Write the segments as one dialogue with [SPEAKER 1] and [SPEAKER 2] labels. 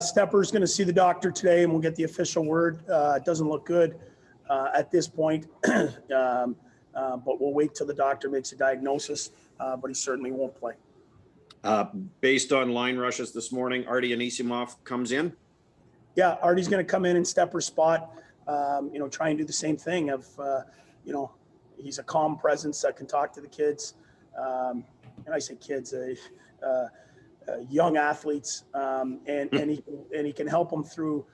[SPEAKER 1] Stepper's going to see the doctor today, and we'll get the official word. It doesn't look good at this point, but we'll wait till the doctor makes a diagnosis, but he certainly won't play.
[SPEAKER 2] Based on line rushes this morning, Artie Anisimov comes in?
[SPEAKER 1] Yeah, Artie's going to come in Stepper's spot, try and do the same thing of, he's a calm presence that can talk to the kids. And I say kids, young athletes, and he can help them through,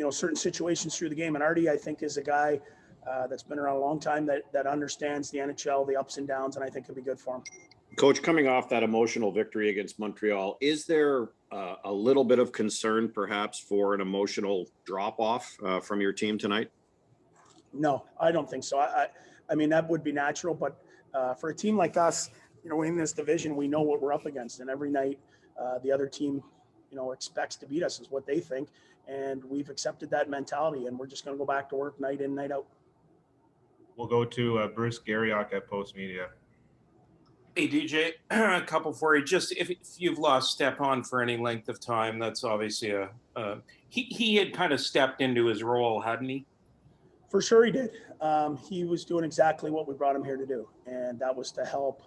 [SPEAKER 1] certain situations through the game. And Artie, I think, is a guy that's been around a long time that understands the NHL, the ups and downs, and I think it'll be good for him.
[SPEAKER 2] Coach, coming off that emotional victory against Montreal, is there a little bit of concern perhaps for an emotional drop-off from your team tonight?
[SPEAKER 1] No, I don't think so. I mean, that would be natural, but for a team like us, in this division, we know what we're up against, and every night the other team, expects to beat us is what they think, and we've accepted that mentality, and we're just going to go back to work night in, night out.
[SPEAKER 3] We'll go to Bruce Garriock at Post Media.
[SPEAKER 4] Hey, DJ, a couple for you. Just if you've lost Stepan for any length of time, that's obviously he had kind of stepped into his role, hadn't he?
[SPEAKER 1] For sure he did. He was doing exactly what we brought him here to do, and that was to help,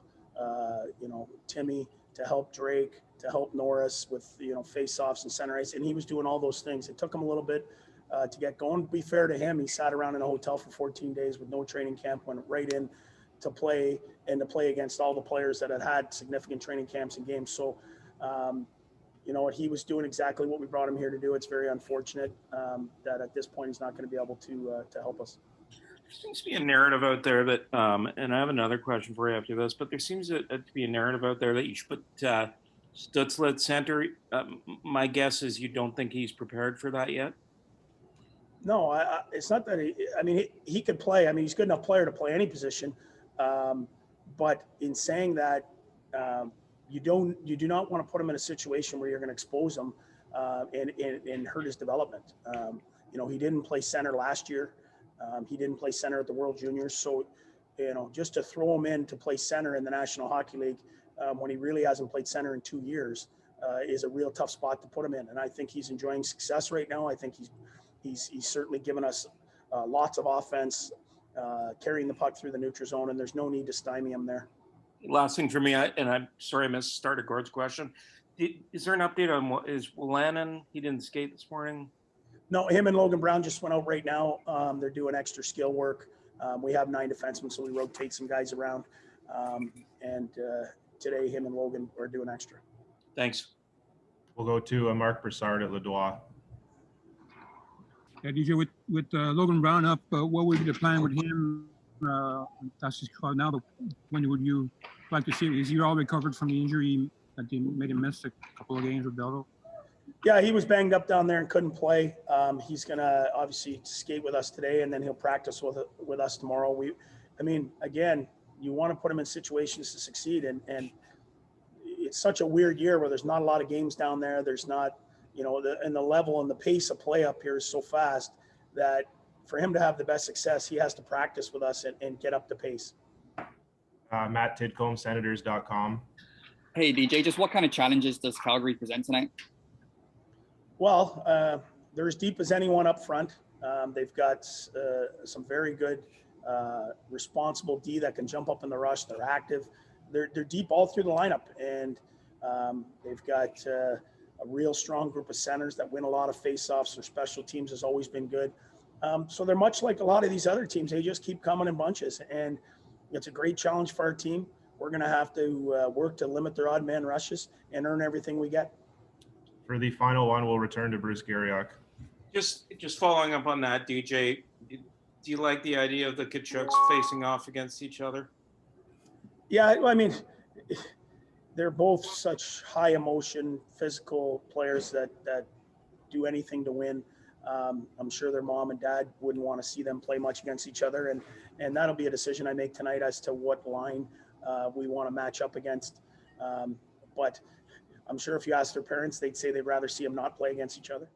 [SPEAKER 1] Timmy, to help Drake, to help Norris with, face-offs and center ice, and he was doing all those things. It took him a little bit to get going. To be fair to him, he sat around in a hotel for 14 days with no training camp, went right in to play and to play against all the players that had significant training camps and games. So, he was doing exactly what we brought him here to do. It's very unfortunate that at this point he's not going to be able to help us.
[SPEAKER 4] There seems to be a narrative out there that, and I have another question for you after this, but there seems to be a narrative out there that you should put Stützle at center. My guess is you don't think he's prepared for that yet?
[SPEAKER 1] No, it's not that he could play. I mean, he's a good enough player to play any position. But in saying that, you do not want to put him in a situation where you're going to expose him and hurt his development. He didn't play center last year. He didn't play center at the World Juniors. So, just to throw him in to play center in the National Hockey League when he really hasn't played center in 2 years is a real tough spot to put him in. And I think he's enjoying success right now. I think he's certainly given us lots of offense, carrying the puck through the neutral zone, and there's no need to stymie him there.
[SPEAKER 4] Last thing for me, I'm sorry I missed the start of Gord's question. Is there an update on is Lannon? He didn't skate this morning.
[SPEAKER 1] No, him and Logan Brown just went out right now. They're doing extra skill work. We have 9 defensemen, so we rotate some guys around. And today, him and Logan are doing extra.
[SPEAKER 4] Thanks.
[SPEAKER 3] We'll go to Mark Broussard at Ledouis.
[SPEAKER 5] Yeah, DJ, with Logan Brown up, what would be the plan with him? That's his call now, but when would you like to see it? Is he all recovered from the injury that made him miss a couple of games with Beldo?
[SPEAKER 1] Yeah, he was banged up down there and couldn't play. He's going to obviously skate with us today, and then he'll practice with us tomorrow. Again, you want to put him in situations to succeed, and it's such a weird year where there's not a lot of games down there. There's not, and the level and the pace of play up here is so fast that for him to have the best success, he has to practice with us and get up to pace.
[SPEAKER 3] Matt Tidcombe, Senators.com.
[SPEAKER 6] Hey, DJ, just what kind of challenges does Calgary present tonight?
[SPEAKER 1] Well, they're as deep as anyone up front. They've got some very good, responsible D that can jump up in the rush. They're active. They're deep all through the lineup, and they've got a real strong group of centers that win a lot of faceoffs. Their special teams has always been good. So they're much like a lot of these other teams. They just keep coming in bunches, and it's a great challenge for our team. We're going to have to work to limit their odd man rushes and earn everything we get.
[SPEAKER 3] For the final one, we'll return to Bruce Garriock.
[SPEAKER 4] Just following up on that, DJ, do you like the idea of the Tkachuks facing off against each other?
[SPEAKER 1] Yeah, I mean, they're both such high emotion, physical players that do anything to win. I'm sure their mom and dad wouldn't want to see them play much against each other, and that'll be a decision I make tonight as to what line we want to match up against. But I'm sure if you ask their parents, they'd say they'd rather see them not play against each other.